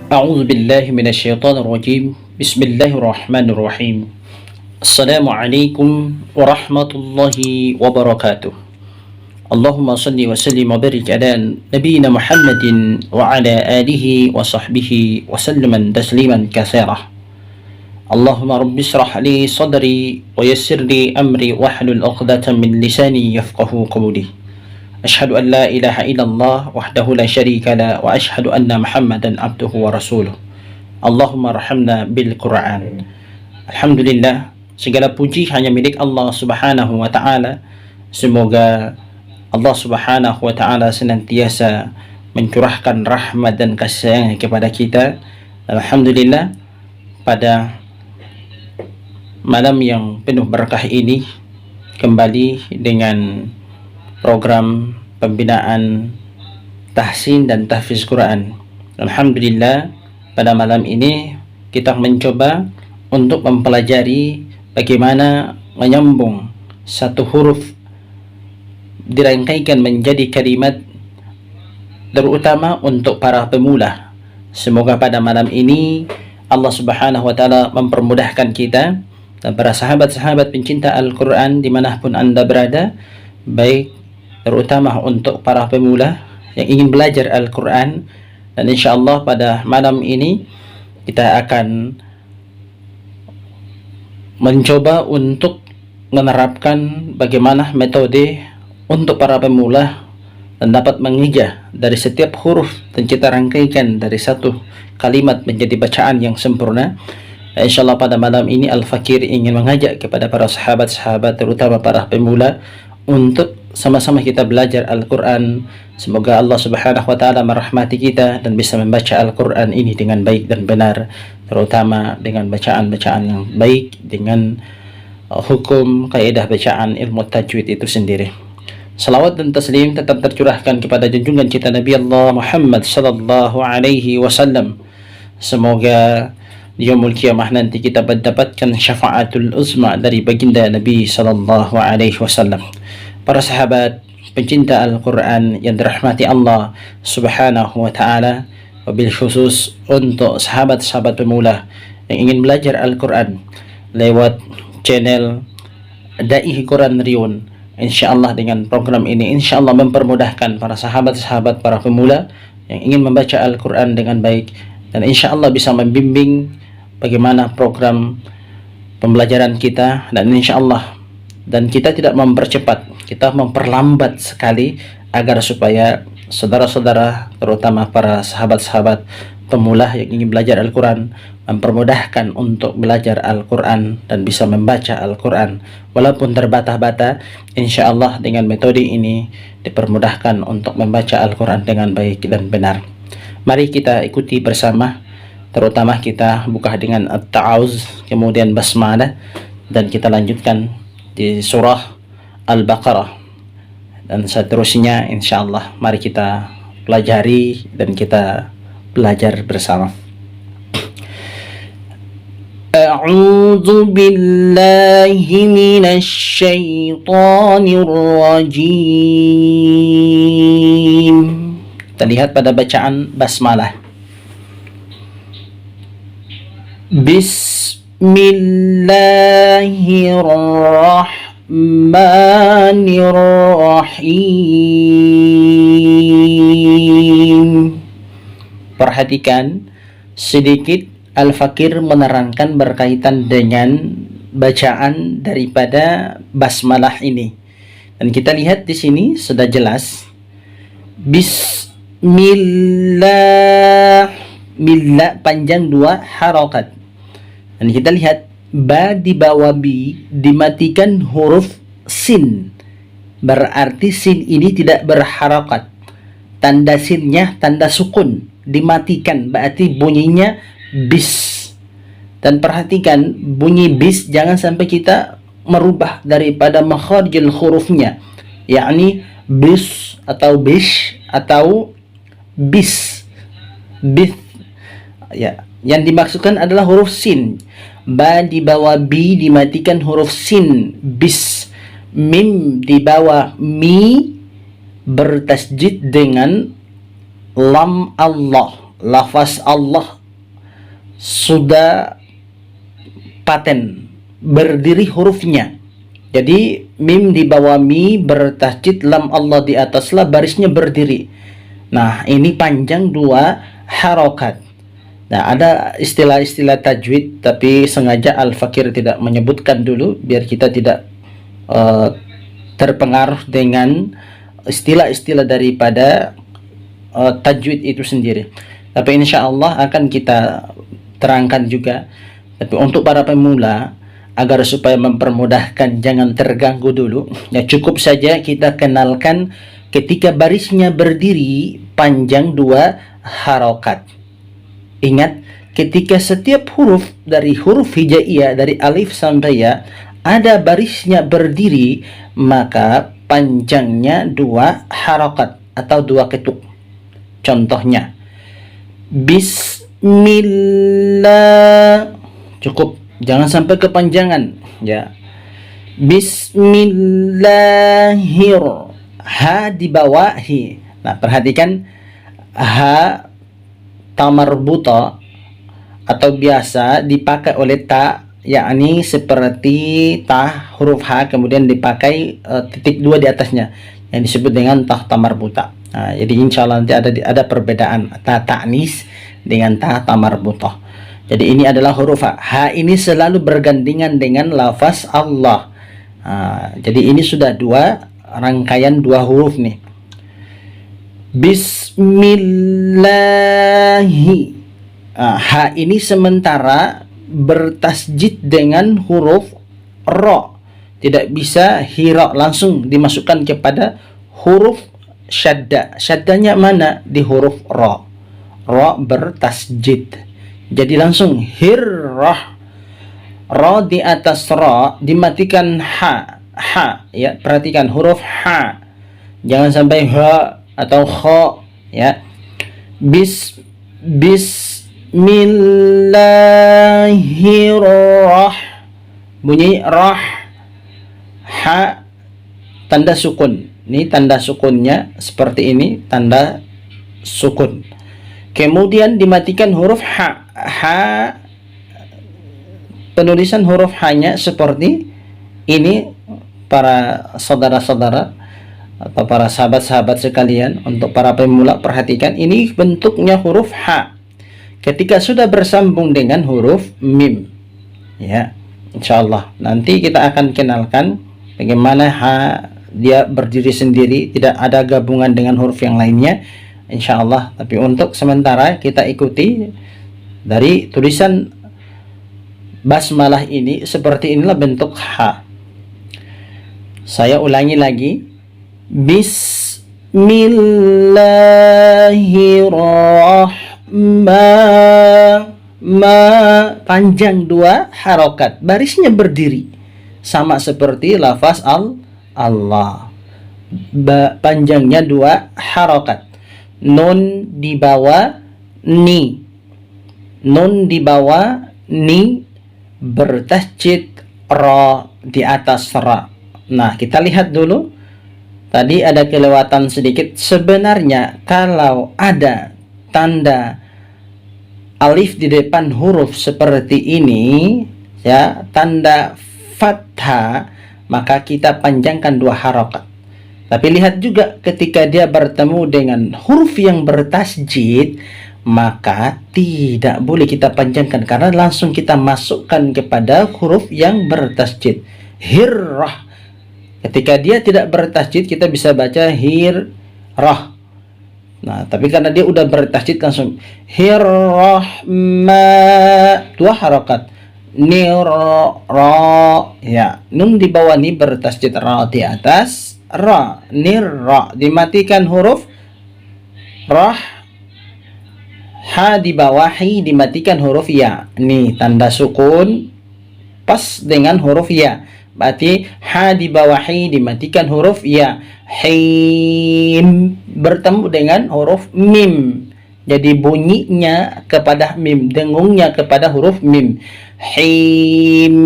أعوذ بالله من الشيطان الرجيم بسم الله الرحمن الرحيم السلام عليكم ورحمة الله وبركاته اللهم صل وسلم وبارك على نبينا محمد وعلى آله وصحبه وسلم تسليما كثيرا اللهم رب اشرح لي صدري ويسر لي أمري واحلل عقدة من لساني يفقه قولي أشهد أن لا إله إلا الله وحده لا شريك له وأشهد أن محمدا عبده ورسوله اللهم arhamna bil Quran. Alhamdulillah, segala puji hanya milik Allah Subhanahu wa taala. Semoga Allah Subhanahu wa taala senantiasa mencurahkan rahmat dan kasih sayang kepada kita. Alhamdulillah, pada malam yang penuh berkah ini kembali dengan program pembinaan tahsin dan tahfiz Quran. Alhamdulillah, pada malam ini kita mencoba untuk mempelajari bagaimana menyambung satu huruf dirangkaikan menjadi kalimat, terutama untuk para pemula. Semoga pada malam ini Allah Subhanahu wa taala mempermudahkan kita dan para sahabat-sahabat pencinta Al-Quran dimanapun Anda berada, baik terutama untuk para pemula yang ingin belajar Al-Quran. Dan insya Allah pada malam ini kita akan mencoba untuk menerapkan bagaimana metode untuk para pemula dan dapat mengijah dari setiap huruf dan kita rangkaikan dari satu kalimat menjadi bacaan yang sempurna. Insya Allah pada malam ini Al-Fakir ingin mengajak kepada para sahabat-sahabat terutama para pemula untuk sama-sama kita belajar Al-Quran. Semoga Allah Subhanahu wa taala merahmati kita dan bisa membaca Al-Quran ini dengan baik dan benar, terutama dengan bacaan-bacaan yang baik, dengan hukum kaidah bacaan ilmu tajwid itu sendiri. Salawat dan taslim tetap tercurahkan kepada junjungan kita Nabi Allah Muhammad sallallahu alaihi wasallam. Semoga di yaumul qiyamah nanti kita mendapatkan syafaatul uzma dari baginda Nabi sallallahu alaihi wasallam. Para sahabat pencinta Al-Quran yang dirahmati Allah Subhanahu wa ta'ala, wabil khusus untuk sahabat-sahabat pemula yang ingin belajar Al-Quran lewat channel Dai Quran Riun. InsyaAllah dengan program ini InsyaAllah mempermudahkan para sahabat-sahabat para pemula yang ingin membaca Al-Quran dengan baik, dan InsyaAllah bisa membimbing bagaimana program pembelajaran kita. Dan InsyaAllah, dan kita tidak mempercepat, kita memperlambat sekali agar supaya saudara-saudara terutama para sahabat-sahabat pemula yang ingin belajar Al-Quran mempermudahkan untuk belajar Al-Quran dan bisa membaca Al-Quran walaupun terbata-bata. Insya Allah dengan metode ini dipermudahkan untuk membaca Al-Quran dengan baik dan benar. Mari kita ikuti bersama, terutama kita buka dengan At-Ta'awuz kemudian Basmalah dan kita lanjutkan di surah Al-Baqarah dan seterusnya. InsyaAllah mari kita pelajari dan kita belajar bersama. A'udzu billahi minasy syaithanir rajim. Kita lihat pada bacaan basmalah. Bismillahirrahmanirrahim. Perhatikan sedikit Al-Fakir menerangkan berkaitan dengan bacaan daripada basmalah ini. Dan kita lihat di sini sudah jelas. Bismillah, billah panjang 2 harokat. Dan kita lihat ba di bawah bi dimatikan huruf sin. Berarti sin ini tidak berharokat. Tanda sinnya tanda sukun dimatikan, berarti bunyinya bis. Dan perhatikan bunyi bis jangan sampai kita merubah daripada makharijul hurufnya, yakni bis atau bish atau bis. Bis ya, yang dimaksudkan adalah huruf sin. Ba di bawah bi dimatikan huruf sin, bis. Mim di bawah mi bertasjid dengan lam Allah, lafaz Allah sudah paten berdiri hurufnya. Jadi mim di bawah mi bertasjid, lam Allah di atas la, barisnya berdiri. Nah, ini panjang 2 harokat. Nah, ada istilah-istilah tajwid, tapi sengaja Al-Fakir tidak menyebutkan dulu biar kita tidak terpengaruh dengan istilah-istilah daripada tajwid itu sendiri. Tapi insya Allah akan kita terangkan juga. Tapi untuk para pemula, agar supaya mempermudahkan, jangan terganggu dulu, ya cukup saja kita kenalkan ketika barisnya berdiri panjang 2 harokat. Ingat, ketika setiap huruf dari huruf hijaiyah dari alif sampai ya ada barisnya berdiri, maka panjangnya 2 harokat atau 2 ketuk. Contohnya, Bismillah, cukup, jangan sampai kepanjangan ya. Bismillahir, ha di bawah hi. Nah, perhatikan, ha tamarbuta atau biasa dipakai oleh ta, yakni seperti ta huruf ha kemudian dipakai titik 2 di atasnya yang disebut dengan ta tamarbuta. Nah, jadi insya Allah nanti ada perbedaan ta ta'nis dengan ta tamarbuta. Jadi ini adalah huruf ha. Ha ini selalu bergandengan dengan lafaz Allah. Jadi ini sudah 2 rangkaian 2 huruf nih. Bismillahi. Ha ini sementara bertasjid dengan huruf ro. Tidak bisa hira, langsung dimasukkan kepada huruf syadda. Syaddanya mana? Di huruf ro. Ro bertasjid. Jadi langsung hirrah. Ro di atas ro dimatikan ha. Ha ya, perhatikan huruf ha. Jangan sampai ha atau kho ya. Bismillahirrah, bunyi rah, ha tanda sukun. Ini tanda sukunnya seperti ini, tanda sukun. Kemudian dimatikan huruf ha. Ha, penulisan huruf hanya seperti ini para saudara-saudara atau para sahabat-sahabat sekalian. Untuk para pemula, perhatikan ini bentuknya huruf ha ketika sudah bersambung dengan huruf mim ya. Insyaallah nanti kita akan kenalkan bagaimana ha dia berdiri sendiri, tidak ada gabungan dengan huruf yang lainnya insyaallah. Tapi untuk sementara kita ikuti dari tulisan basmalah ini, seperti inilah bentuk ha. Saya ulangi lagi, Bismillahirrahmanirrahim, panjang 2 harokat, barisnya berdiri sama seperti lafaz Allah. Panjangnya 2 harokat. Nun di bawah ni, nun di bawah ni bertasjid, ra di atas ra. Nah, kita lihat dulu. Tadi ada kelewatan sedikit. Sebenarnya kalau ada tanda alif di depan huruf seperti ini ya, tanda fathah, maka kita panjangkan 2 harokat. Tapi lihat juga ketika dia bertemu dengan huruf yang bertasjid, maka tidak boleh kita panjangkan karena langsung kita masukkan kepada huruf yang bertasjid. Hirrah. Ketika dia tidak bertasjid, kita bisa baca hirrah. Nah, tapi karena dia udah bertasjid langsung hirrahma, 2 harokat. Nira ya, nun di bawah ni bertasjid, ra di atas ra. Nirra, dimatikan huruf rah. Ha di bawah hi dimatikan huruf ya. Nih tanda sukun pas dengan huruf ya. Berarti ha di bawah hi dimatikan huruf ya. Him bertemu dengan huruf mim. Jadi bunyinya kepada mim, dengungnya kepada huruf mim. Him.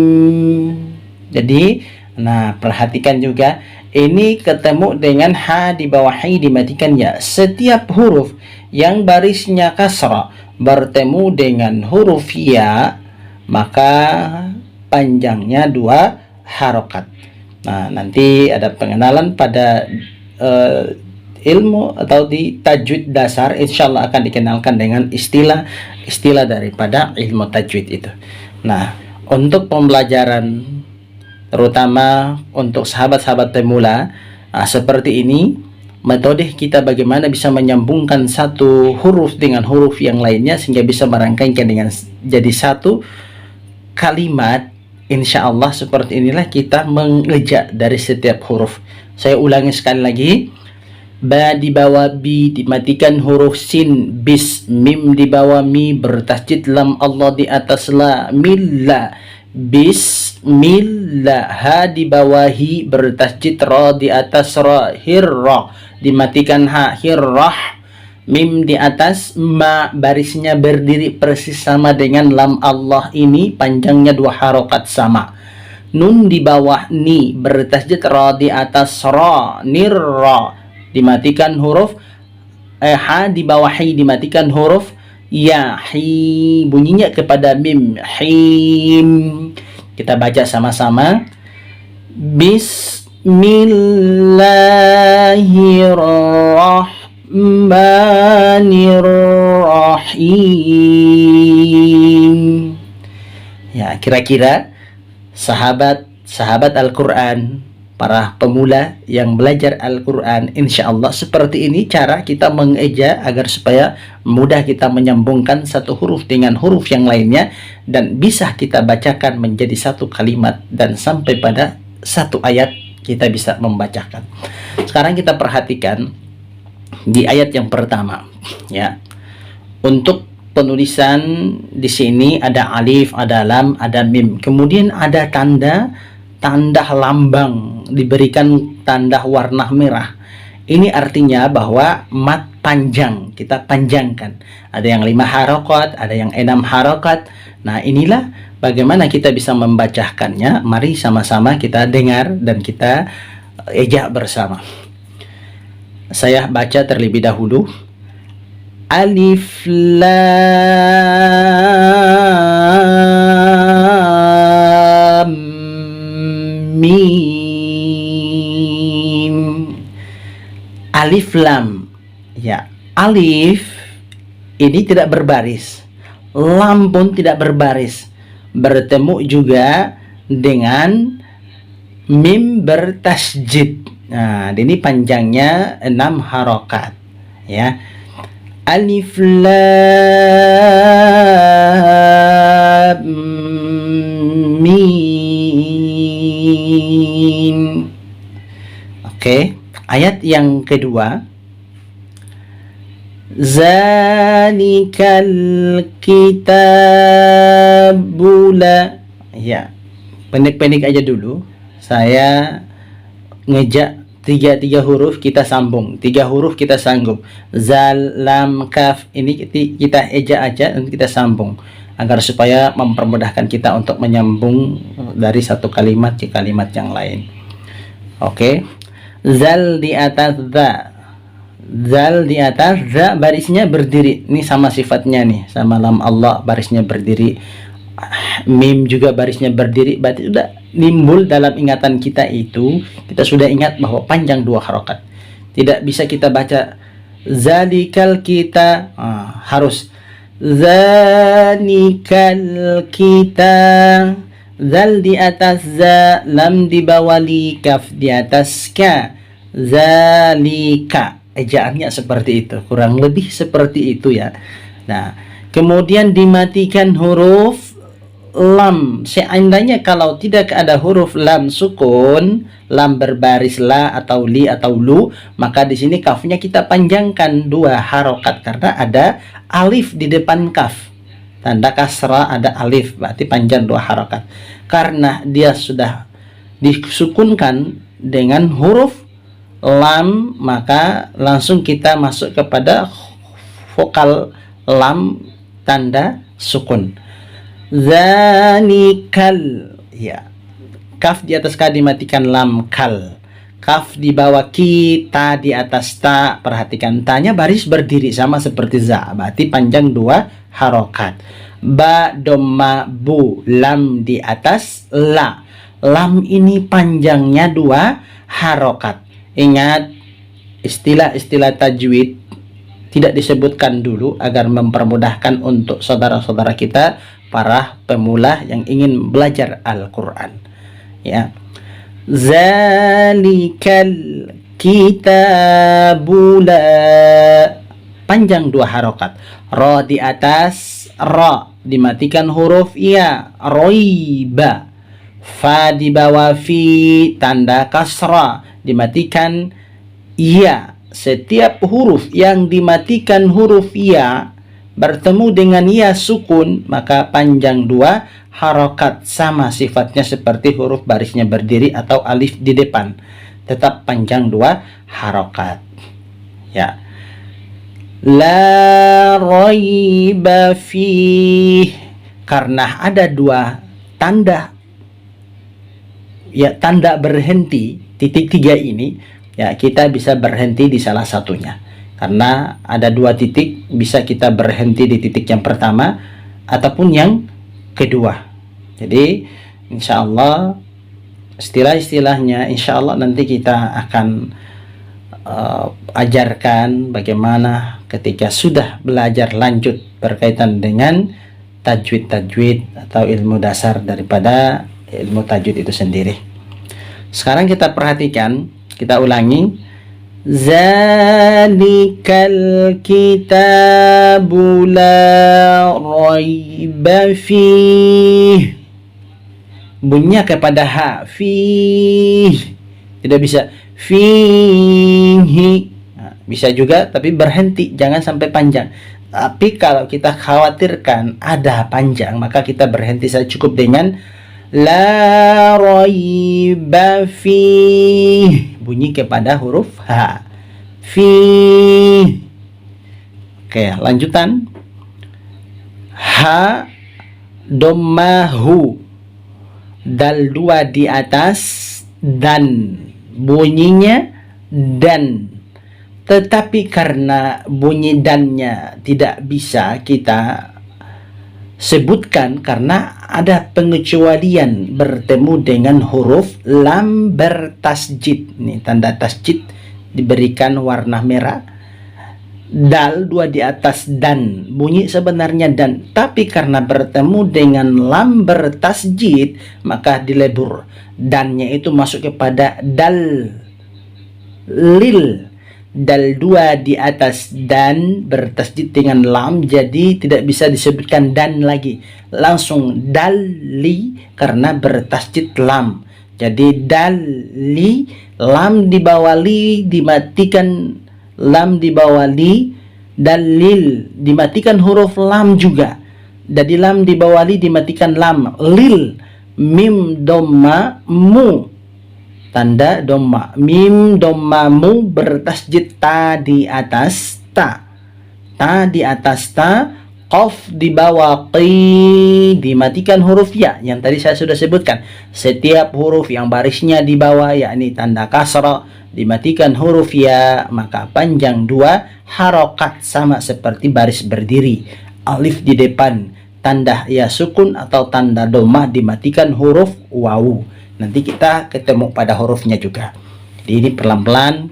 Jadi, nah perhatikan juga ini ketemu dengan ha di bawah hi dimatikan ya. Setiap huruf yang barisnya kasra bertemu dengan huruf ya, maka panjangnya 2 harokat. Nah, nanti ada pengenalan pada ilmu atau di tajwid dasar, insyaallah akan dikenalkan dengan istilah daripada ilmu tajwid itu. Nah, untuk pembelajaran terutama untuk sahabat-sahabat pemula seperti ini, metode kita bagaimana bisa menyambungkan satu huruf dengan huruf yang lainnya sehingga bisa merangkaikan dengan jadi satu kalimat. Insya Allah seperti inilah kita mengeja dari setiap huruf. Saya ulangi sekali lagi. Ba di bawah bi dimatikan huruf sin, bis, mim di bawah mi bertasjid lam, Allah di atas la, milla, bismillah. Ha di bawah hi bertasjid ra di atas ra, hirra dimatikan ha, hirrah. Mim di atas ma barisnya berdiri persis sama dengan lam Allah ini, panjangnya 2 harokat sama. Nun di bawah ni bertasjid ra di atas ra, nirra dimatikan huruf ha di bawah hi dimatikan huruf ya, hi bunyinya kepada mim, him. Kita baca sama-sama. Bismillahirrahmanirrahim. Ya, kira-kira sahabat Al-Quran, para pemula yang belajar Al-Quran, insya Allah seperti ini cara kita mengeja agar supaya mudah kita menyambungkan satu huruf dengan huruf yang lainnya dan bisa kita bacakan menjadi satu kalimat dan sampai pada satu ayat kita bisa membacakan. Sekarang kita perhatikan di ayat yang pertama, ya. Untuk penulisan di sini ada alif, ada lam, ada mim. Kemudian ada tanda lambang, diberikan tanda warna merah. Ini artinya bahwa mat panjang, kita panjangkan. Ada yang 5 harokat, ada yang 6 harokat. Nah, inilah bagaimana kita bisa membacakannya. Mari sama-sama kita dengar dan kita ejak bersama. Saya baca terlebih dahulu. Alif lam mim. Alif lam. Ya, alif ini tidak berbaris. Lam pun tidak berbaris. Bertemu juga dengan mim bertasjid. Nah, ini panjangnya 6 harokat, ya. Alif lam mim. Oke, ayat yang kedua. Zalikal kitabula. Ya, pendek-pendek aja dulu. Saya ngejak tiga huruf kita sambung, 3 huruf kita sanggup. Zal, lam, kaf ini kita eja aja dan kita sambung agar supaya mempermudahkan kita untuk menyambung dari satu kalimat ke kalimat yang lain. Oke. Zal di atas za. Zal di atas za barisnya berdiri. Ini sama sifatnya nih, sama lam Allah barisnya berdiri. Mim juga barisnya berdiri. Berarti sudah nimbul dalam ingatan kita itu, kita sudah ingat bahwa panjang 2 harokat. Tidak bisa kita baca zalikal kita, harus zalikal kita. Zal di atas za, lam di bawah li, kaf di atas ka. Zalika, ejaannya seperti itu, kurang lebih seperti itu ya. Nah, kemudian dimatikan huruf lam. Seandainya kalau tidak ada huruf lam sukun, lam berbaris la atau li atau lu, maka di sini kafnya kita panjangkan 2 harokat karena ada alif di depan kaf. Tanda kasra ada alif, berarti panjang 2 harokat. Karena dia sudah disukunkan dengan huruf lam, maka langsung kita masuk kepada vokal lam tanda sukun. Zanikal, ya, kaf di atas ka dimatikan lam kal. Kaf di bawah ki, ta di atas ta. Perhatikan, tanya baris berdiri sama seperti za, berarti panjang 2 harokat. Ba domma bu, lam di atas la. Lam ini panjangnya 2 harokat. Ingat, istilah-istilah tajwid tidak disebutkan dulu agar mempermudahkan untuk saudara-saudara kita para pemula yang ingin belajar Al-Quran. Ya, zalikal kitabula, panjang 2 harokat. Ra di atas ra, dimatikan huruf ya, roiba. Fa di bawah fi, tanda kasra, dimatikan ya. Setiap huruf yang dimatikan huruf ya bertemu dengan ya sukun, maka panjang 2 harokat, sama sifatnya seperti huruf barisnya berdiri atau alif di depan, tetap panjang 2 harokat. Ya, la raiba fih, karena ada 2 tanda, ya, tanda berhenti, titik 3 ini, ya, kita bisa berhenti di salah satunya. Karena ada 2 titik, bisa kita berhenti di titik yang pertama ataupun yang kedua. Jadi insya Allah istilah-istilahnya insya Allah nanti kita akan ajarkan bagaimana ketika sudah belajar lanjut berkaitan dengan tajwid atau ilmu dasar daripada ilmu tajwid itu sendiri. Sekarang kita perhatikan, kita ulangi. Zalikal kitabu la raiba fih. Bunyinya kepada ha, fih. Tidak bisa fihi. Nah, bisa juga tapi berhenti, jangan sampai panjang. Tapi kalau kita khawatirkan ada panjang, maka kita berhenti saja, cukup dengan la raiba fih, bunyi kepada huruf ha, fi. Oke, lanjutan. Ha dommahu, dal 2 di atas dan, bunyinya dan. Tetapi karena bunyi dannya tidak bisa kita sebutkan karena ada pengecualian bertemu dengan huruf lam bertasjid. Nih, tanda tasjid diberikan warna merah. Dal 2 di atas dan, bunyi sebenarnya dan, tapi karena bertemu dengan lam bertasjid maka dilebur. Dannya itu masuk kepada dal, lil. Dal 2 di atas dan bertasjid dengan lam, jadi tidak bisa disebutkan dan lagi, langsung dali karena bertasjid lam. Jadi dali, lam di bawah li dimatikan, lam di bawah li, dalil dimatikan huruf lam juga. Jadi lam di bawah li dimatikan lam, lil, mim domma mu, tanda domma, mim domma mu bertasjid ta di atas ta, ta di atas ta, qaf di bawah qi dimatikan huruf ya yang tadi saya sudah sebutkan. Setiap huruf yang barisnya di bawah yakni tanda kasra dimatikan huruf ya, maka panjang 2 harokat, sama seperti baris berdiri. Alif di depan, tanda ya sukun atau tanda domah dimatikan huruf wawu. Nanti kita ketemu pada hurufnya juga. Jadi ini pelan-pelan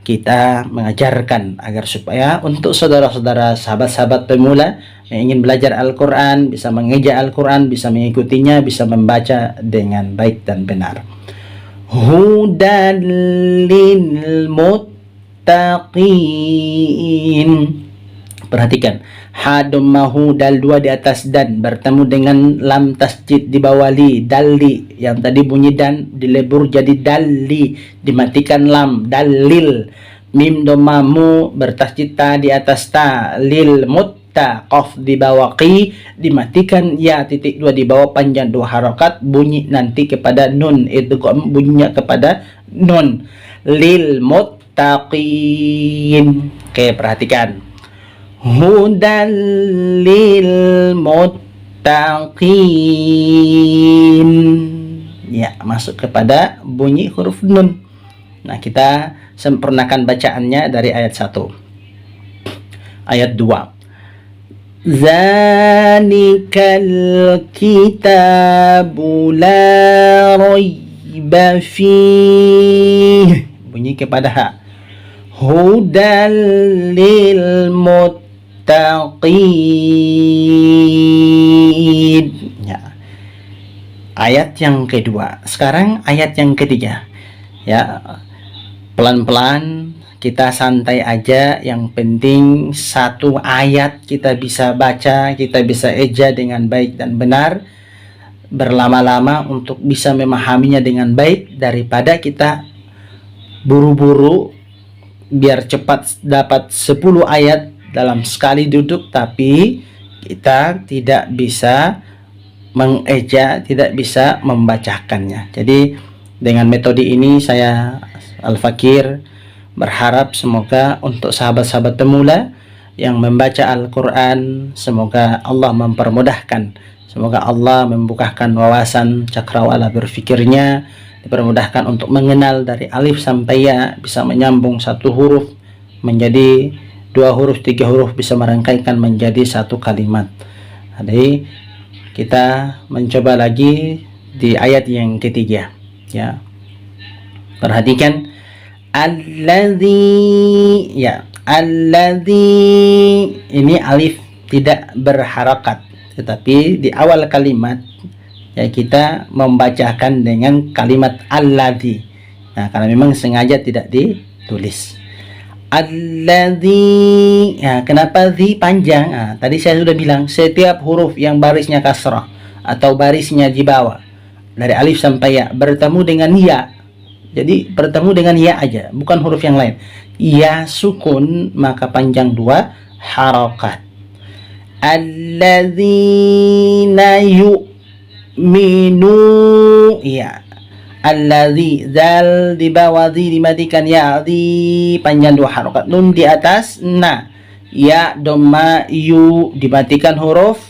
kita mengajarkan agar supaya untuk saudara-saudara, sahabat-sahabat pemula yang ingin belajar Al-Quran, bisa mengeja Al-Quran, bisa mengikutinya, bisa membaca dengan baik dan benar. Hudan lil muttaqin. Perhatikan, ha dommahu, dal 2 di atas dan bertemu dengan lam tasjid di bawah li, dalli yang tadi bunyi dan dilebur jadi dalli, dimatikan lam, dalil. Mim dommamu bertasjid ta di atas ta, lil mutta, qaf di bawah qi dimatikan ya, titik 2 di bawah panjang 2 harokat, bunyi nanti kepada nun, itu bunyinya kepada nun, lil muttaqin. Oke, perhatikan. Hudan lil muttaqin. Ya, masuk kepada bunyi huruf nun. Nah, kita sempurnakan bacaannya dari ayat 1. Ayat 2. Zalikal kitabu la raiba fih. Bunyi kepada ha. Hudal lil muttaqin. Ya. Ayat yang kedua. Sekarang ayat yang ketiga. Ya. Pelan-pelan kita santai aja, yang penting satu ayat kita bisa baca, kita bisa eja dengan baik dan benar, berlama-lama untuk bisa memahaminya dengan baik, daripada kita buru-buru biar cepat dapat 10 ayat dalam sekali duduk, tapi kita tidak bisa mengeja, tidak bisa membacakannya. Jadi dengan metode ini saya Al-Fakir berharap semoga untuk sahabat-sahabat pemula yang membaca Al-Quran, semoga Allah mempermudahkan, semoga Allah membukakan wawasan cakrawala berfikirnya, dipermudahkan untuk mengenal dari alif sampai ya, bisa menyambung satu huruf menjadi 2 huruf, 3 huruf, bisa merangkaikan menjadi satu kalimat. Jadi kita mencoba lagi di ayat yang ketiga, ya. Perhatikan alladzi, ya, alladzi, ini alif tidak berharakat, tetapi di awal kalimat ya kita membacakan dengan kalimat alladzi. Nah, karena memang sengaja tidak ditulis alladzi. Ya, kenapa zi panjang? Nah, tadi saya sudah bilang setiap huruf yang barisnya kasrah atau barisnya di bawah dari alif sampai ya bertemu dengan ya. Jadi bertemu dengan ya aja, bukan huruf yang lain. Ya sukun maka panjang 2 harakat. Alladzina yu'minu, ya. Alladzi, zal di bawah zi dimatikan ya, zi panjang 2 harakat. Nun di atas na. Ya dhamma yu dimatikan huruf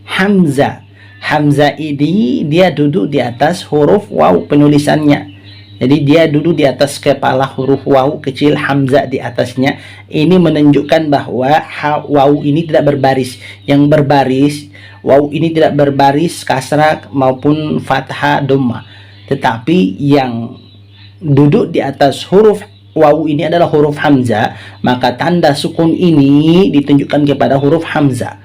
hamzah. Hamzah ini dia duduk di atas huruf waw penulisannya. Jadi dia duduk di atas kepala huruf waw kecil, hamzah di atasnya. Ini menunjukkan bahwa waw ini tidak berbaris. Yang berbaris, waw ini tidak berbaris kasrah maupun fathah dhamma. Tetapi yang duduk di atas huruf waw ini adalah huruf hamzah, maka tanda sukun ini ditunjukkan kepada huruf hamzah.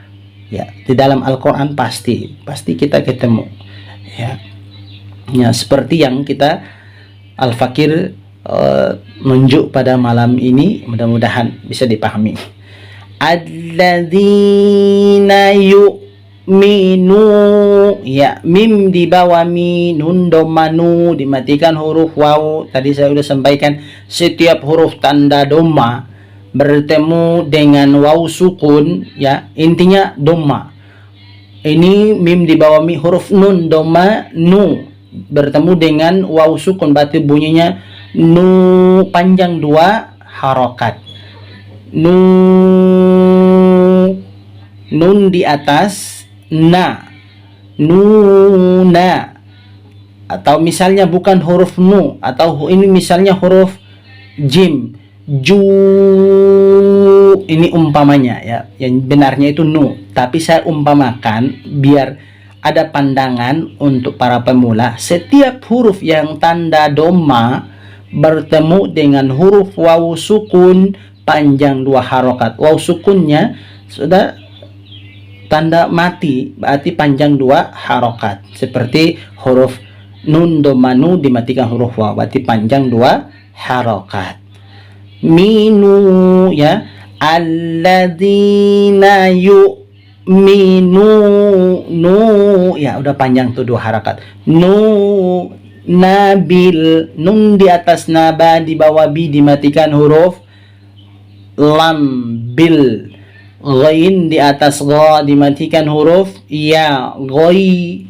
Ya, di dalam Al-Quran pasti kita ketemu. Ya, ya seperti yang kita Al-Fakir menunjuk pada malam ini, mudah-mudahan bisa dipahami. Alladzina yu'minu, ya, mim di bawah mi, nun domanu dimatikan huruf waw. Tadi saya sudah sampaikan setiap huruf tanda doma bertemu dengan waw sukun, ya, intinya doma. Ini mim di bawah mi, huruf nun doma nu bertemu dengan waw sukun, berarti bunyinya nu panjang 2 harokat. Nun di atas na, nuna. Atau misalnya bukan huruf nu, atau ini misalnya huruf jim, ju, ini umpamanya, ya, yang benarnya itu nu, tapi saya umpamakan biar ada pandangan untuk para pemula. Setiap huruf yang tanda doma bertemu dengan huruf waw sukun panjang 2 harokat. Waw sukunnya sudah tanda mati, berarti panjang 2 harokat. Seperti huruf nun domanu dimatikan huruf waw, berarti panjang 2 harokat. Minu, ya, alladzina minu, nu, ya udah panjang tuh 2 harakat. Nu, nabil, nun di atas naba, di bawah bi dimatikan huruf lam, bil. Ghain di atas gha dimatikan huruf ya, ghoi.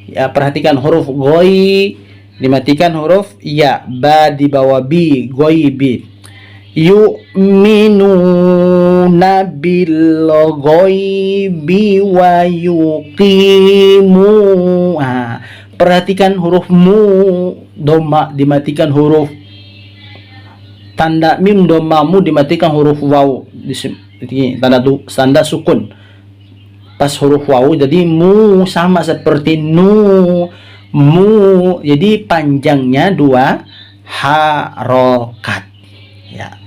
Ya, perhatikan huruf ghoi dimatikan huruf ya, ba di bawah bi, ghoi bi. Yu'minuna bil ghaibi wa yuqimu. Perhatikan huruf mu doma dimatikan huruf tanda mim domamu dimatikan huruf waw tanda sukun pas huruf waw, jadi mu sama seperti nu, mu, jadi panjangnya 2 harokat ya.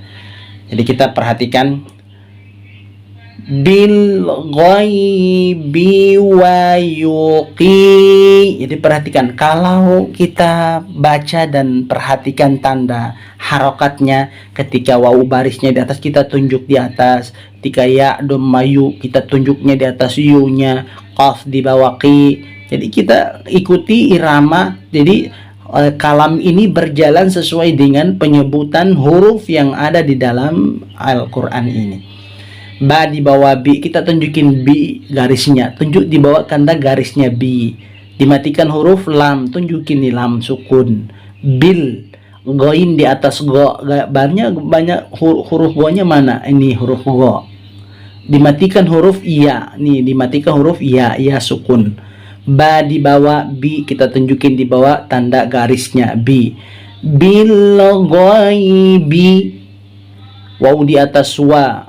Jadi kita perhatikan bil ghaibi wa yuqi. Jadi perhatikan, kalau kita baca dan perhatikan tanda harokatnya, ketika waw barisnya di atas kita tunjuk di atas, ketika ya dhamma yu kita tunjuknya di atas yu-nya, qaf di bawah qi. Jadi kita ikuti irama. Jadi kalam ini berjalan sesuai dengan penyebutan huruf yang ada di dalam Al-Quran ini. Ba di bawah bi, kita tunjukin bi garisnya, tunjuk di bawah tanda garisnya bi. Dimatikan huruf lam, tunjukin di lam sukun. Bil, goin di atas go, banyak huruf go-nya mana? Ini huruf go. Dimatikan huruf iya, nih dimatikan huruf iya, iya sukun. Ba di bawah bi, kita tunjukin di bawah tanda garisnya bi. Bil ghaibi, waw di atas wa,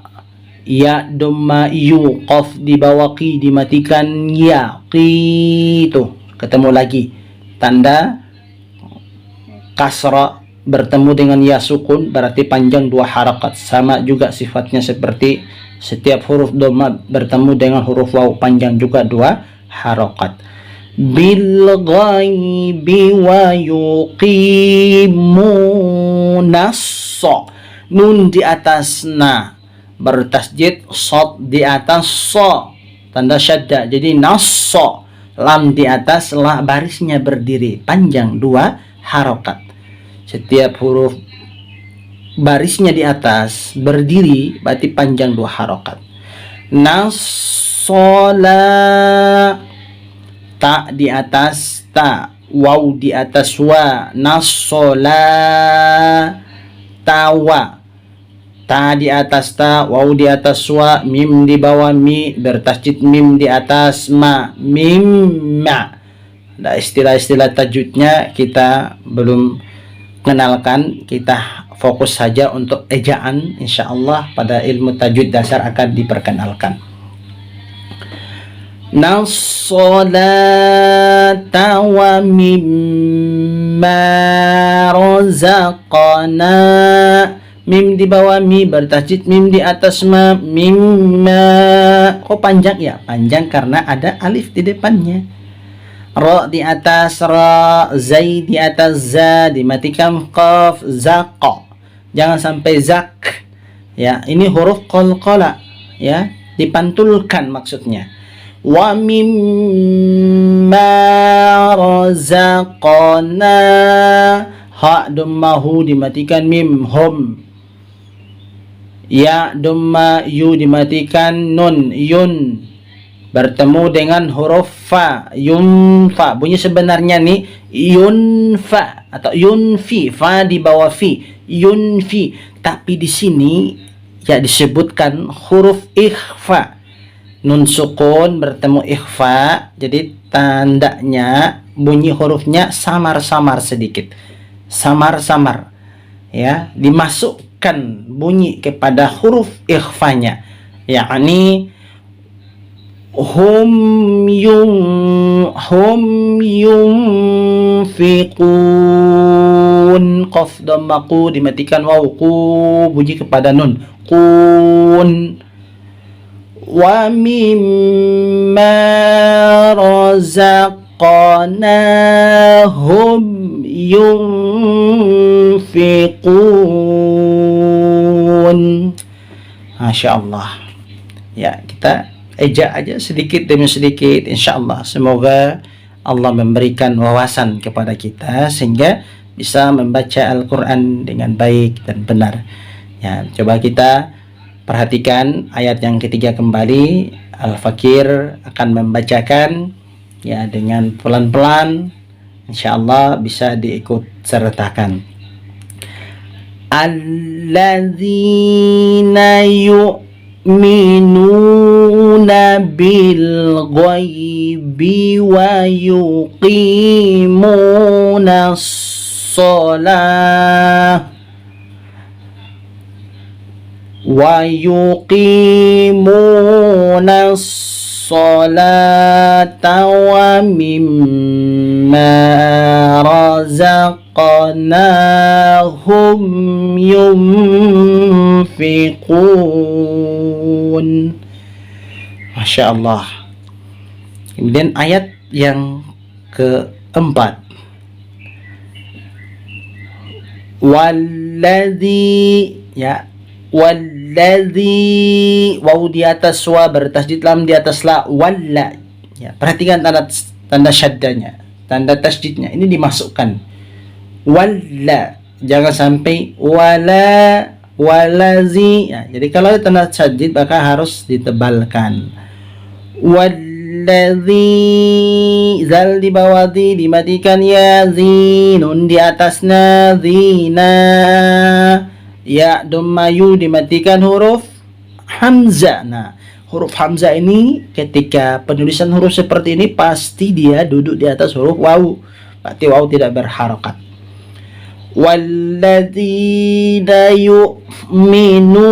ya dhamma yu, qaf di bawah qi, dimatikan ya qi. Tuh ketemu lagi tanda kasra bertemu dengan ya sukun, berarti panjang 2 harakat. Sama juga sifatnya seperti setiap huruf dhamma bertemu dengan huruf waw, panjang juga 2 harokat. Bil ghaibi wa yuqimuna so, nun di atas na bertasjid, sod di atas so tanda syadda, jadi nasso. Lam di atas la barisnya berdiri, panjang 2 harokat. Setiap huruf barisnya di atas berdiri berarti panjang 2 harokat. Nasola, ta di atas ta, waw di atas wa, nasola tawa. Ta di atas ta, waw di atas wa, mim di bawah mi, bertasjid mim di atas ma, mim ma. Nah, istilah-istilah tajwidnya kita belum kenalkan, kita fokus saja untuk ejaan. Insyaallah pada ilmu tajwid dasar akan diperkenalkan. Nassolata wa mimma razaqna, mim di bawah mi, bertasjid mim di atas ma, mimma. Kok panjang ya? Panjang karena ada alif di depannya. Ra di atas ra, zai di atas za, dimatikan qaf, zaqa. Jangan sampai zak ya, ini huruf qalqala ya, dipantulkan maksudnya. Wa mimma razaqna, ha dhammahu dimatikan mim, hum. Ya dhamma yu dimatikan nun, yun. Bertemu dengan huruf fa, yunfa. Bunyi sebenarnya nih yunfa atau yunfi, fa di bawah fi, yunfi. Tapi di sini ya disebutkan huruf ikhfa. Nun sukun bertemu ikhfa, jadi tandanya bunyi hurufnya samar-samar sedikit. Samar-samar. Ya, dimasukkan bunyi kepada huruf ikhfanya. Yakni hum yunfiqun, qaf dhamma qu dimatikan waw, qu bunyi kepada nun, qun. Wa mimma razaqnahum yunfiqun. Masya Allah ya, kita ejak aja sedikit demi sedikit, insya Allah. Semoga Allah memberikan wawasan kepada kita sehingga bisa membaca Al-Quran dengan baik dan benar ya. Coba kita perhatikan ayat yang ketiga kembali. Al-Fakir akan membacakan ya dengan pelan-pelan, insya Allah bisa diikut sertakan. Alladzina yu'minuna bil ghaibi wa yuqimuna sholah. wa yuqimuna sholata wa mimma razaqnahum yunfiqun. Masya Allah. Kemudian ayat yang keempat, walladzi, ya, walladzi, waw di atas wa bertasydid, lam di atas la, walla, ya, perhatikan tanda syaddanya, tanda tasydidnya ini dimasukkan, walla, jangan sampai wala, walazi, ya, jadi kalau tanda syaddid maka harus ditebalkan. Walladzi, zal di bawah di dimatikan, ya, zinun di atasnya, zina, ya, dhammayu dimatikan huruf hamzah. Nah, huruf hamzah ini ketika penulisan huruf seperti ini pasti dia duduk di atas huruf waw, berarti waw tidak berharokat. Walladzina yu'minu,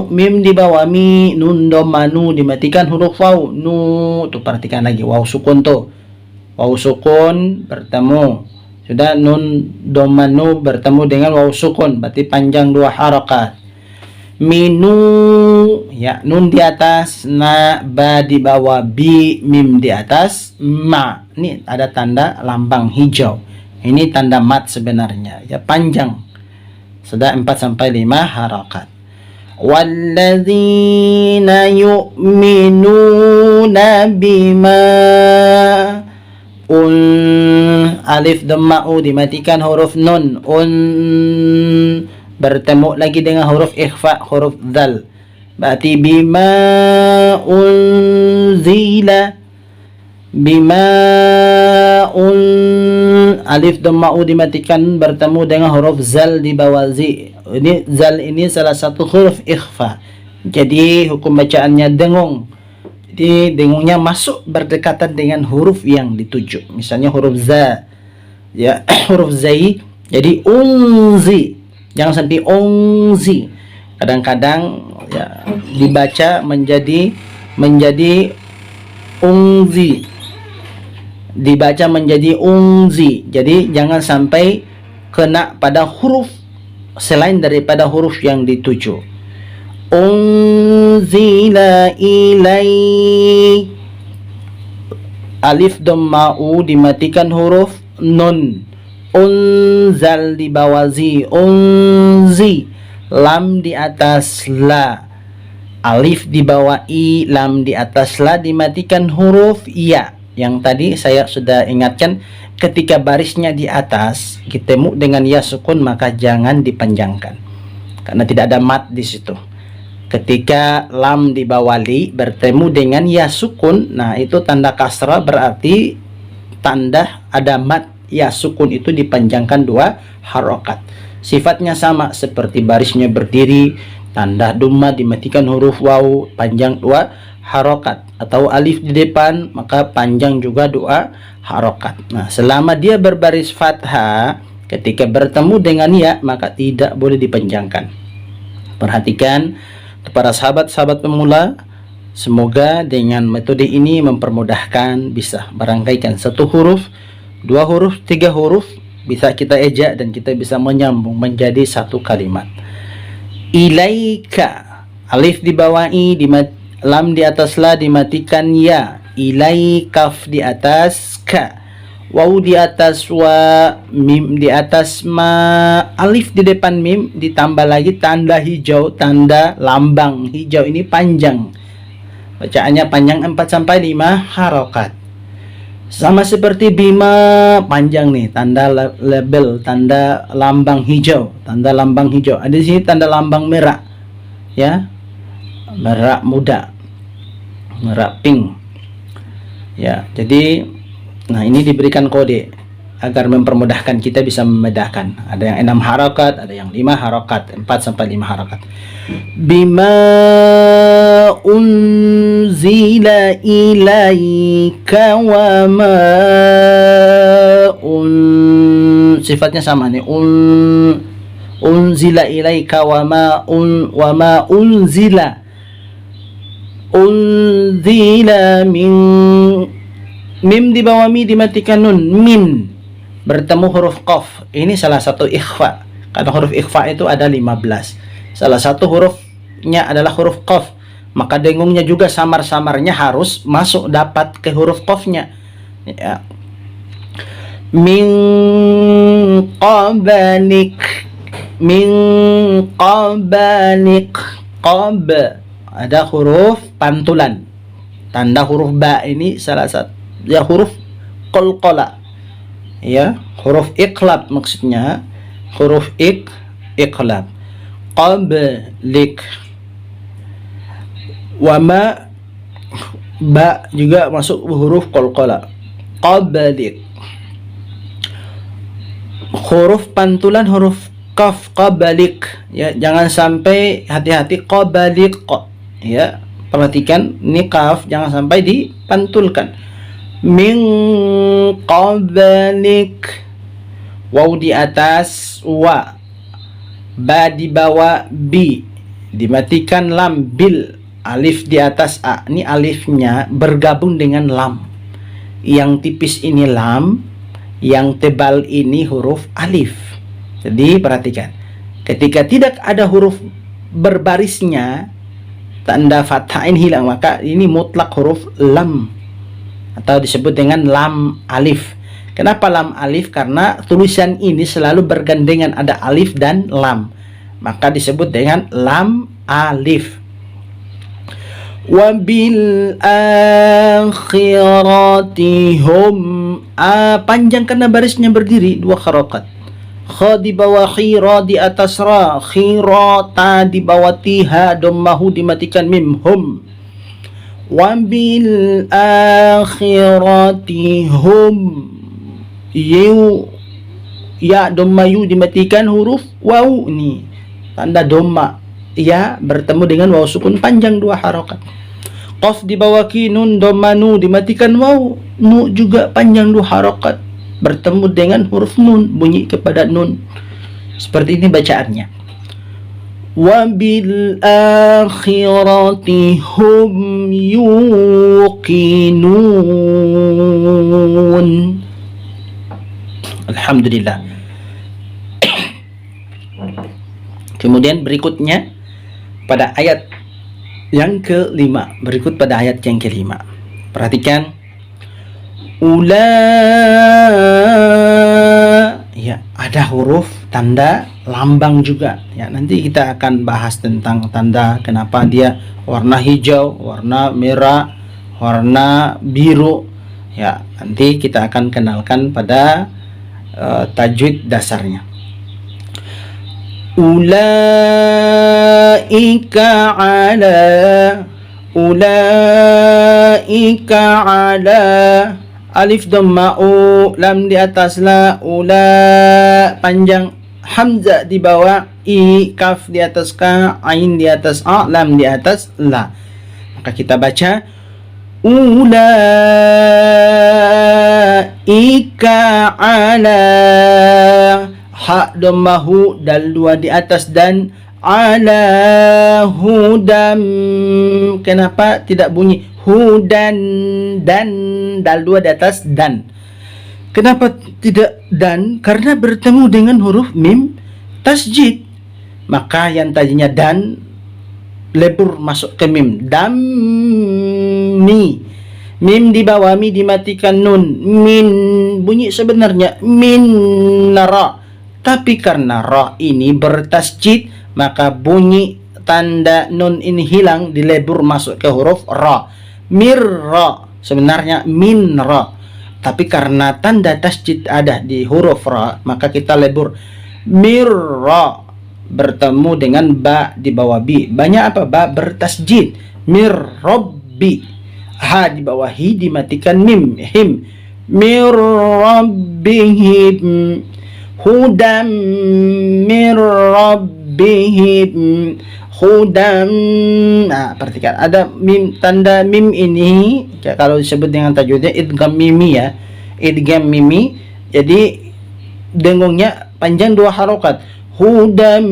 mim di bawah mi, nun domanu dimatikan huruf waw, nu, tuh perhatikan lagi waw sukun tuh, waw sukun bertemu, sudah nun domanu bertemu dengan waw sukun, berarti panjang 2 harakat. Minu, ya, nun di atas, na, ba di bawah, bi, mim di atas, ma, ini ada tanda lambang hijau. Ini tanda mat sebenarnya, ya, panjang. Sudah 4-5 harakat. Walladzina yu'minuna bima, alif dhamma'u dimatikan huruf nun, bertemu lagi dengan huruf ikhfa, huruf dzal, berarti bima unzila, bima alif dhamma'u dimatikan bertemu dengan huruf zal di bawah zi. Ini zal ini salah satu huruf ikhfa, jadi hukum bacaannya dengung. Jadi dengungnya masuk berdekatan dengan huruf yang dituju, misalnya huruf za, ya, huruf zai, jadi unzi, jangan sampai unzi. Kadang-kadang, ya, dibaca menjadi unzi, dibaca menjadi unzi, jadi jangan sampai kena pada huruf selain daripada huruf yang dituju. Unzila ilai, alif dhamma'u dimatikan huruf nun, unzal di bawah zi, unzi, lam di atas la, alif di bawah i, lam di atas la dimatikan huruf ya. Yang tadi saya sudah ingatkan, ketika barisnya di atas ketemu dengan ya sukun maka jangan dipanjangkan karena tidak ada mat di situ. Ketika lam di bawah li bertemu dengan ya sukun, nah itu tanda kasrah, berarti tanda ada mat, ya sukun itu dipanjangkan 2 harokat. Sifatnya sama seperti barisnya berdiri, tanda dhamma dimatikan huruf waw panjang 2 harokat, atau alif di depan maka panjang juga 2 harokat. Nah, selama dia berbaris fathah, ketika bertemu dengan ya maka tidak boleh dipanjangkan. Perhatikan para sahabat-sahabat pemula, semoga dengan metode ini mempermudahkan, bisa barangkali 1 huruf, 2 huruf, 3 huruf bisa kita ejak dan kita bisa menyambung menjadi 1 kalimat. Ilaika, alif di bawah i, lam di atas la dimatikan ya, ilai, kaf di atas ka, waw di atas wa, mim di atas ma, alif di depan mim ditambah lagi tanda hijau, tanda lambang hijau ini panjang, bacaannya panjang 4-5 harokat. Sama seperti bima, panjang nih, tanda label, tanda lambang hijau, tanda lambang hijau. Ada di sini tanda lambang merah, ya, merah muda, merah pink, ya. Jadi, nah ini diberikan kode agar mempermudahkan kita bisa membedakan. Ada yang 6 harokat, ada yang 5 harokat, 4-5 harokat. Bima unzila ilaika wa ma sifatnya sama nih, unzila ilaika wa ma unzila min. Mim di bawah mi dimatikan nun. Min bertemu huruf qaf. Ini salah satu ikhfa. Karena huruf ikhfa itu ada 15. Salah satu hurufnya adalah huruf qaf. Maka dengungnya juga samar-samarnya harus masuk dapat ke huruf qafnya. Ya. Min qabalik. Min qabalik. Qab ada huruf pantulan. Tanda huruf ba ini salah satu ya huruf qalqala. Ya, huruf iqlab maksudnya. Huruf iqlab. Qablik. Wama ba juga masuk huruf qalqala. Qablik. Huruf pantulan huruf qaf, qabalik. Ya, jangan sampai, hati-hati, qabalik. Ya, perhatikan ini qaf jangan sampai dipantulkan. Min qabalik. Waw di atas wa, ba di bawah bi, dimatikan lam bil, alif di atas a. Ini alifnya bergabung dengan lam. Yang tipis ini lam, yang tebal ini huruf alif. Jadi perhatikan, ketika tidak ada huruf berbarisnya, tanda fathain hilang, maka ini mutlak huruf lam atau disebut dengan lam alif. Kenapa lam alif? Karena tulisan ini selalu bergandengan ada alif dan lam, maka disebut dengan lam alif. Wabil akhirati hum. Panjang karena barisnya berdiri 2 harokat. Kha di bawah khira di atas ra, khirata di bawah tiha, dommahu dimatikan mim hum. Wabil akhirati hum. Yu ya domma yu dimatikan huruf waw nih. Tanda domma ya bertemu dengan waw sukun panjang 2 harokat. Qaf di bawah ki nun domma nu dimatikan waw, nu juga panjang 2 harokat bertemu dengan huruf nun, bunyi kepada nun. Seperti ini bacaannya. Wabil akhirati hum yuqinun. Alhamdulillah. Kemudian berikutnya pada ayat yang kelima, perhatikan. Ya, ada huruf tanda lambang juga. Ya, nanti kita akan bahas tentang tanda, kenapa dia warna hijau, warna merah, warna biru. Ya, nanti kita akan kenalkan pada tajwid dasarnya. Ulaika ala alif dhamma u, lam di atas la, ula panjang, hamzah di bawah i, kaf di atas ka, ain di atas a, lam di atas la. Maka kita baca ulaika ala, ha dhammahu, dal 2 di atas dan ala hudam. Kenapa tidak bunyi hudan, dan dal 2 di atas dan. Kenapa tidak dan? Karena bertemu dengan huruf mim tasjid. Maka yang tadinya dan lebur masuk ke mim, dammi. Mim di bawah mi dimatikan nun, min, bunyi sebenarnya min ra. Tapi karena ra ini bertasjid, maka bunyi tanda nun ini hilang, dilebur masuk ke huruf ra. Mirra, sebenarnya minra. Tapi karena tanda tasjid ada di huruf ra, maka kita lebur mirra, bertemu dengan ba di bawah bi. Banyak apa? Ba bertasjid. Mirrabbi. Ha di bawah hi dimatikan mim, him. Mirrabbihim. Hudam mirrabbihim. Hudam. Nah, perhatikan ada mim, tanda mim ini kalau disebut dengan tajwidnya idgham mimi ya. Idgham mimi. Jadi dengungnya panjang 2 harokat. hudam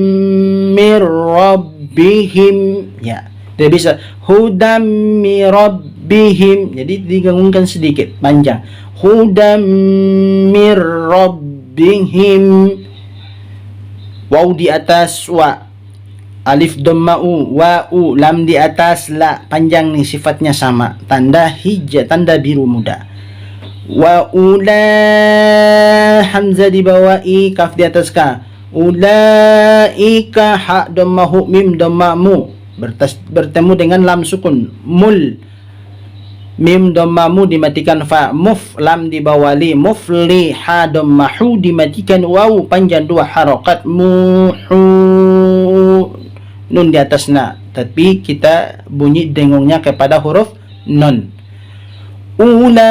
mir rabbihim. Ya, dia bisa hudam mir rabbihim. Jadi digabungkan sedikit, panjang. Hudam mir rabbihim. Waw di atas wa, alif dhamma u, wa u, lam di atas la, panjang nih, sifatnya sama, tanda hijau, tanda biru muda. Wa ula, hamzah di bawah i, kaf di atas ka. Ulaika, ha dhamma hu, mim dhamma mu, bertemu dengan lam sukun, mul, mim dhamma mu dimatikan fa, muf, lam di bawah li, mufli, ha dhamma hu dimatikan waw, panjang dua harokat, muhu, nun di atas na, tapi kita bunyi dengungnya kepada huruf nun. Ulaika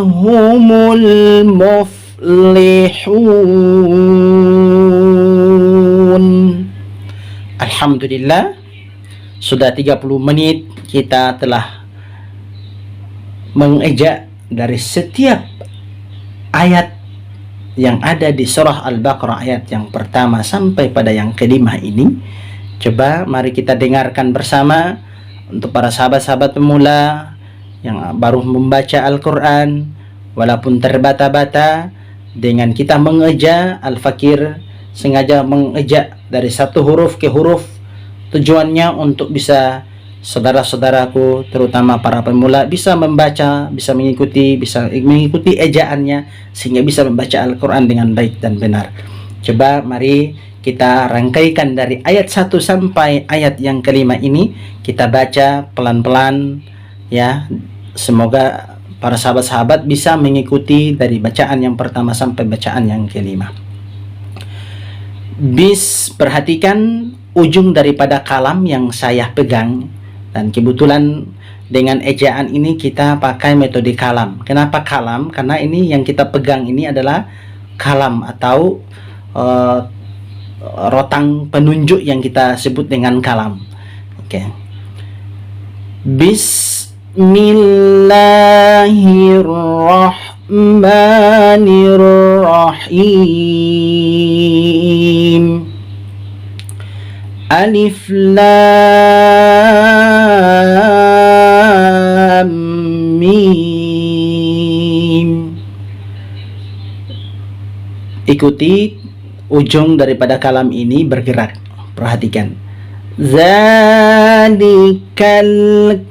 humul muflihun. Alhamdulillah, sudah 30 menit kita telah mengeja dari setiap ayat yang ada di surah Al-Baqarah, ayat yang pertama sampai pada yang kelima ini. Coba mari kita dengarkan bersama untuk para sahabat-sahabat pemula yang baru membaca Al-Quran, walaupun terbata-bata, dengan kita mengeja. Al-Fakir sengaja mengeja dari satu huruf ke huruf, tujuannya untuk bisa saudara-saudaraku, terutama para pemula, bisa membaca, bisa mengikuti ejaannya, sehingga bisa membaca Al-Quran dengan baik dan benar. Coba mari kita rangkaikan dari ayat 1 sampai ayat yang kelima ini, kita baca pelan-pelan ya. Semoga para sahabat-sahabat bisa mengikuti dari bacaan yang pertama sampai bacaan yang kelima. Perhatikan ujung daripada kalam yang saya pegang, dan kebetulan dengan ejaan ini kita pakai metode kalam. Kenapa kalam? Karena ini yang kita pegang ini adalah kalam atau rotang penunjuk yang kita sebut dengan kalam. Oke. Bismillahirrahmanirrahim. Alif lam mim. Ikuti ujung daripada kalam ini bergerak. Perhatikan. Zalikal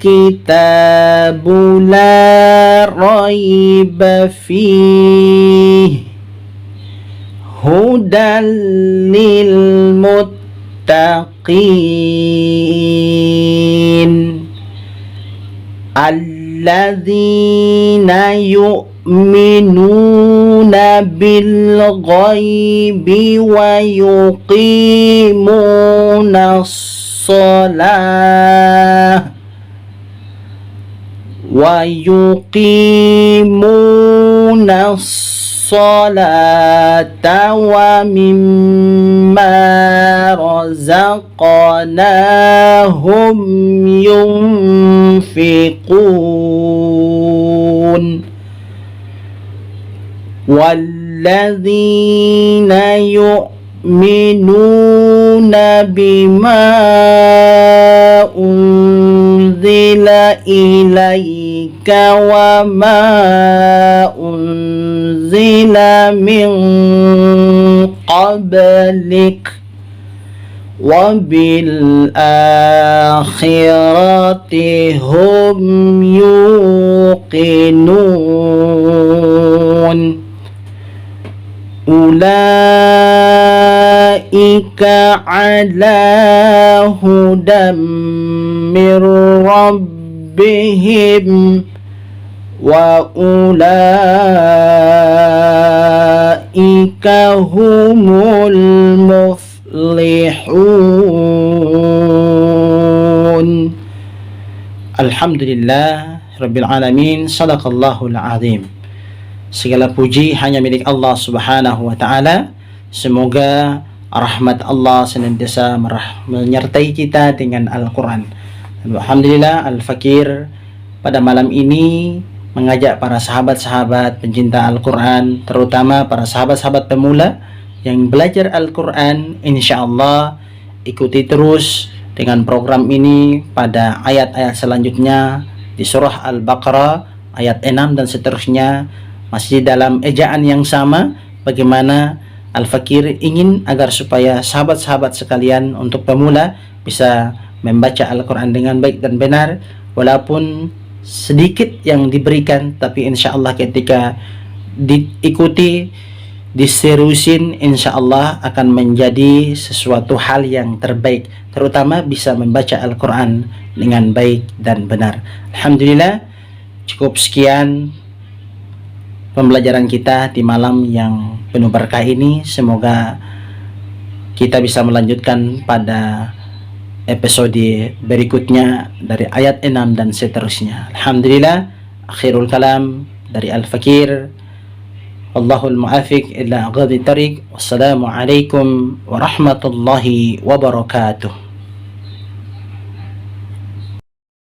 kitabu la raiba fihi hudan lil muttaqin alladzina yu'minuna bil ghaibi wa yuqimuna shalah salata wa mimma razaqnahum yunfiqun walladzina yu'minuna bima unzila ilaika wa ma unzila min qablik wa bil akhirati hum yuqinun. Ulaika ala hudam mir rabbihim wa ulaika humul muflihun. Alhamdulillah Rabbil Alamin. Sadaqallahul azim. Segala puji hanya milik Allah Subhanahu wa ta'ala. Semoga rahmat Allah senantiasa menyertai kita dengan Al-Quran. Alhamdulillah, Al-Fakir pada malam ini mengajak para sahabat-sahabat pencinta Al-Quran, terutama para sahabat-sahabat pemula yang belajar Al-Quran. Insya Allah ikuti terus dengan program ini pada ayat-ayat selanjutnya di surah Al-Baqarah ayat 6 dan seterusnya, masih dalam ejaan yang sama. Bagaimana Al-Fakir ingin agar supaya sahabat-sahabat sekalian untuk pemula bisa membaca Al-Quran dengan baik dan benar, walaupun sedikit yang diberikan, tapi insya Allah ketika diikuti, diserusin, insya Allah akan menjadi sesuatu hal yang terbaik, terutama bisa membaca Al-Quran dengan baik dan benar. Alhamdulillah, cukup sekian pembelajaran kita di malam yang penuh berkah ini. Semoga kita bisa melanjutkan pada episode berikutnya dari ayat 6 dan seterusnya. Alhamdulillah, akhirul kalam dari Al-Fakir. Allahul mu'afiq ila ghadi tariq. Wassalamualaikum warahmatullahi wabarakatuh.